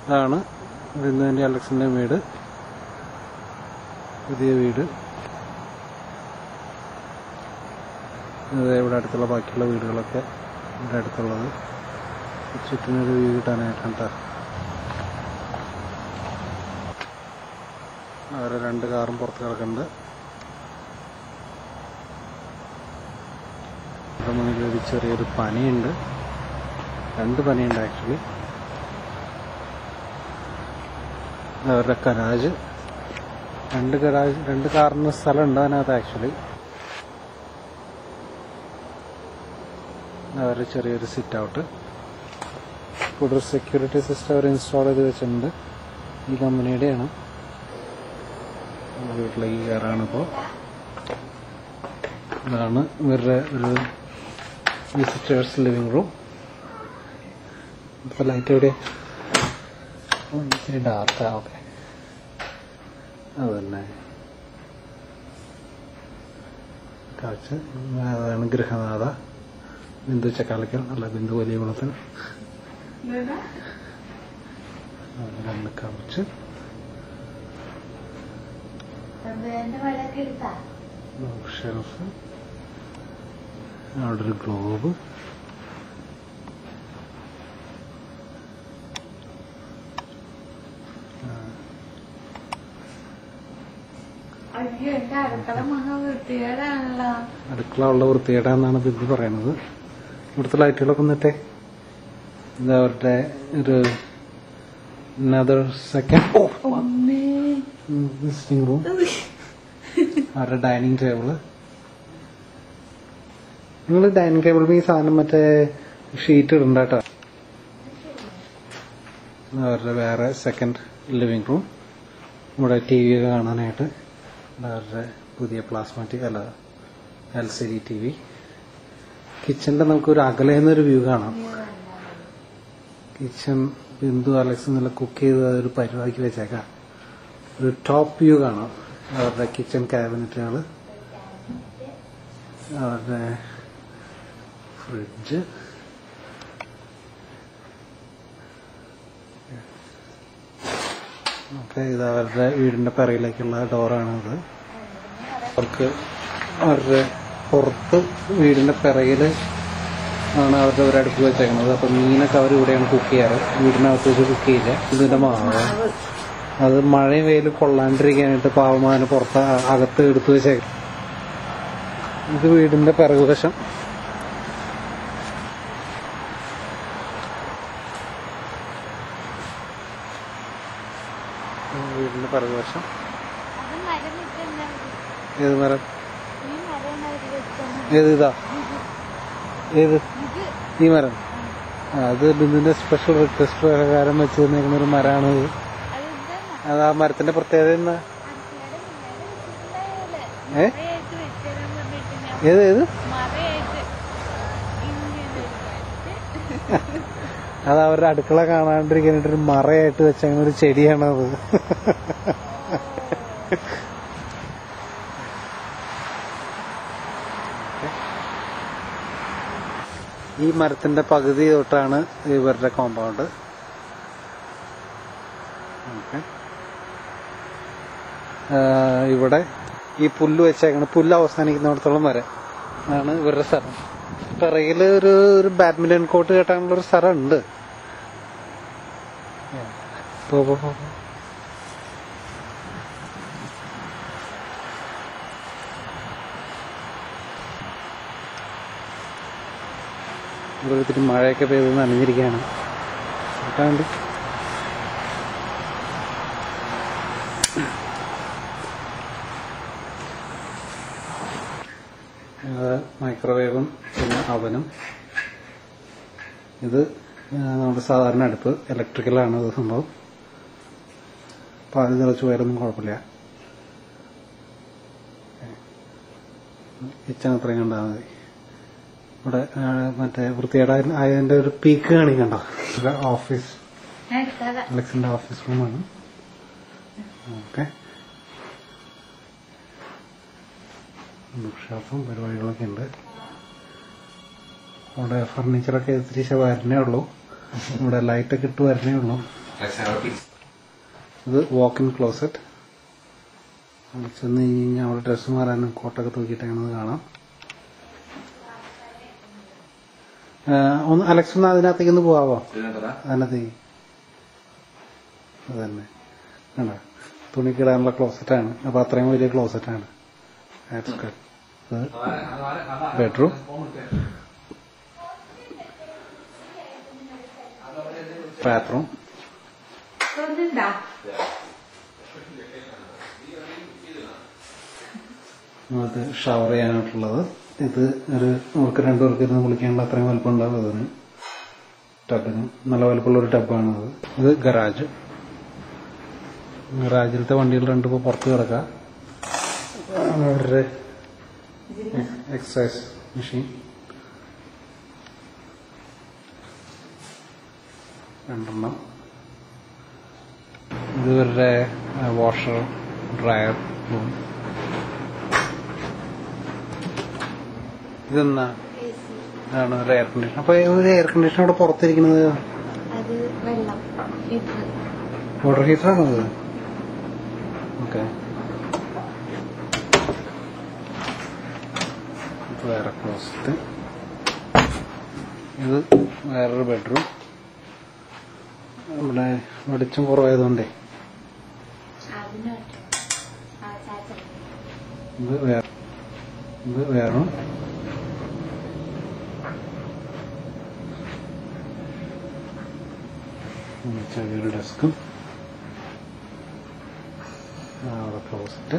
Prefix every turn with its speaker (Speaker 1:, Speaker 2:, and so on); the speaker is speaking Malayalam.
Speaker 1: ഇതാണ് ബിന്ദുവിൻ്റെ അലക്സിൻ്റെ വീട്, പുതിയ വീട്. ഇവിടെ അടുത്തുള്ള ബാക്കിയുള്ള വീടുകളൊക്കെ ഇവിടെ അടുത്തുള്ളത്. ചുറ്റിനൊരു വ്യൂ കിട്ടാനായിട്ടാണ് കേട്ടോ. അവരെ 2 കാറും പുറത്ത് കിടക്കുന്നുണ്ട്. ഇവിടെ മുന്നിൽ ഒരു ചെറിയൊരു പനിയുണ്ട്, 2 പനിയുണ്ട് ആക്ച്വലി. അവരുടെ ഗരാജ്, 2 കാറിന് സ്ഥലമുണ്ട് അതിനകത്ത് ആക്ച്വലി. അവരുടെ ചെറിയൊരു സിറ്റ് ഔട്ട്. ഇവിടെ ഒരു സെക്യൂരിറ്റി സിസ്റ്റം അവർ ഇൻസ്റ്റാൾ ചെയ്ത് വെച്ചിട്ടുണ്ട്. ഈ കമ്പനിയുടെയാണ്. വീട്ടിലേക്ക് കയറാണിപ്പോൾ. ഇതാണ് ഇവരുടെ ഒരു വിസിറ്റേഴ്സ് ലിവിംഗ് റൂം. ഇപ്പോഴത്തെ ലൈറ്റ് എവിടെയാ? ഇത്തിരി ഡാർക്കാ. ഓക്കെ, അതന്നെ കാഴ്ച. അതാണ് ഗൃഹനാഥ ബിന്ദു ചക്കാലക്കൽ, അല്ല ബിന്ദു വലിയ കുളത്തിൽ. 2 കവച്ച്, ഷെൽഫ്, അവിടെ ഒരു ഗ്ലോബ്. അടുക്കള ഉള്ള വൃത്തികേടാന്നാണ് ബിന്ദു പറയുന്നത്. ഇവിടുത്തെ ലൈറ്റുകളൊക്കെ വന്നിട്ടേ ഇത് അവരുടെ ഒരു സെക്കൻഡ് വിസിറ്റിംഗ് റൂം. അവരുടെ ഡൈനിങ് ടേബിള്. നിങ്ങൾ ഡൈനിങ് ടേബിളിൽ ഈ സാധനം മറ്റേ ഷീറ്റ് ഇടണ്ട കേട്ടോ. അവരുടെ വേറെ സെക്കൻഡ് ലിവിംഗ് റൂം. ഇവിടെ TV ഒക്കെ കാണാനായിട്ട് അവരുടെ പുതിയ പ്ലാസ്മാറ്റിക് അല്ല LCD TV. കിച്ചണിന്റെ നമുക്കൊരു അകലേന്നൊരു വ്യൂ കാണാം. കിച്ചൺ ബിന്ദു അലക്സ് നല്ല കുക്ക് ചെയ്ത് ഒരു പരിവാക്കി വെച്ചേക്കാം. ഒരു ടോപ്പ് വ്യൂ കാണാം. അവരുടെ കിച്ചൺ ക്യാബിനറ്റുകൾ, അവരുടെ ഫ്രിഡ്ജ്, ഓക്കെ. ഇത് അവരുടെ വീടിന്റെ പിറകിലേക്കുള്ള ഡോറാണിത്. അവരുടെ പുറത്ത് വീടിന്റെ പിറകില് ആണ് അവരുടെ ഒരു അടുപ്പ് വെച്ചേക്കുന്നത്. അപ്പൊ മീനൊക്കെ അവർ ഇവിടെയാണ് കുക്ക് ചെയ്യാറ്, വീടിനകത്ത് വെച്ച് കുക്ക് ചെയ്യില്ല. ഇതിന്റെ മാവ് അത് മഴയും വെയിലും കൊള്ളാണ്ടിരിക്കാനായിട്ട് പാവമാന് പുറത്ത് അകത്ത് എടുത്തു വെച്ചേക്കും. ഇത് വീടിന്റെ പിറകുവശം. വീടിന്റെ പിറകുവശം. ഏത് മരം? ഏത്? ഇതാ ഏത്? ഈ മരം. അത് ബിന്ദുവിന്റെ സ്പെഷ്യൽ റിക്വസ്റ്റ് പ്രകാരം വെച്ച് തന്നിരിക്കുന്ന ഒരു മരമാണത്. അത് ആ മരത്തിന്റെ പ്രത്യേകത എന്നാ? ഏത്? അത് അവരുടെ അടുക്കള കാണാണ്ടിരിക്കാനായിട്ടൊരു മറയായിട്ട് വെച്ചങ്ങനെ ഒരു ചെടിയാണത്. ഈ മരത്തിന്റെ പകുതി തൊട്ടാണ് ഇവരുടെ കോമ്പൗണ്ട്. ഇവിടെ ഈ പുല്ല് വെച്ചേക്കണ, പുല്ല് അവസാനിക്കുന്നിടത്തോളം വരെ ആണ് ഇവരുടെ സ്ഥലം. പിറകില് ഒരു ബാഡ്മിന്റൺ കോർട്ട് കെട്ടാനുള്ള ഒരു സ്ഥലം ഉണ്ട്. ഇവിടെ ഒത്തിരി മഴയൊക്കെ പെയ്ത് നനഞ്ഞിരിക്കുകയാണ്. കേട്ടാണ്ട് മൈക്രോവേവും പിന്നെ അവനും. ഇത് നമ്മുടെ സാധാരണ അടുപ്പ്, ഇലക്ട്രിക്കലാണ് ഇത് സംഭവം. പാല് തിളച്ച് പോയാലൊന്നും കുഴപ്പമില്ല. കിച്ചൺ അത്രയും കണ്ടാൽ മതി. ഇവിടെ മറ്റേ വൃത്തികേടായതിന്റെ ഒരു പീക്ക് കാണിക്കണ്ടോ? ഓഫീസ്, അലക്സിന്റെ ഓഫീസ് റൂമാണ്. ഓക്കെ, ബുക്ക് ഷോപ്പും പരിപാടികളൊക്കെ ഉണ്ട്. അവിടെ ഫർണിച്ചറൊക്കെ ഇത്തിരി വരണേ ഉള്ളൂ. ഇവിടെ ലൈറ്റൊക്കെ ഇട്ട് വരണേ ഉള്ളൂ. ഇത് വാക്ക് ഇൻ ക്ലോസറ്റ്. ചെന്ന് കഴിഞ്ഞാൽ അവിടെ ഡ്രസ്സ് മാറാനും കോട്ടൊക്കെ തൂക്കിയിട്ടേക്കണത് കാണാം. ഒന്ന് അലക്സ് ഒന്ന് അതിനകത്തേക്ക് ഒന്ന് പോവാമോ? അതിനകത്തേക്ക് അതന്നെ കണ്ടോ, തുണിക്കിടാനുള്ള ക്ലോസറ്റാണ്. അപ്പൊ അത്രയും വലിയ ക്ലോസറ്റാണ്. ബെഡ്റൂം. ബാത്റൂം. അത് ഷവർ ചെയ്യാനായിട്ടുള്ളത്. ഇത് നമുക്ക് രണ്ടുപേർക്ക് ഇരുന്ന് കുളിക്കാനുള്ള അത്രയും വലുപ്പം ഉണ്ടാവും. അതിന് ടബിന് നല്ല വലുപ്പമുള്ള ഒരു ടബാണത്. ഇത് ഗറാജ്. ഗറാജിലത്തെ വണ്ടികൾ രണ്ടുപോ പുറത്ത് കിടക്കാം. അവരുടെ എക്സസൈസ് മെഷീൻ രണ്ടെണ്ണം. ഇത് ഇവരുടെ വാഷർ ഡ്രയർ റൂം. ഇതെന്നാ ആണ് ഒരു എയർ കണ്ടീഷൻ. അപ്പൊ ഒരു എയർ കണ്ടീഷൻ അവിടെ പുറത്തിരിക്കുന്നത് വാട്ടർ ഹീറ്ററാണോ അത്? ഓക്കെ. വേറെ ക്ലോസറ്റ്. ഇത് വേറൊരു ബെഡ്റൂം. ഇവിടെ വെളിച്ചം കുറവായതുകൊണ്ടേ ഇത് വേറെ ചെറിയൊരു ഡെസ്കും അവിടെ ക്ലോസറ്റ്.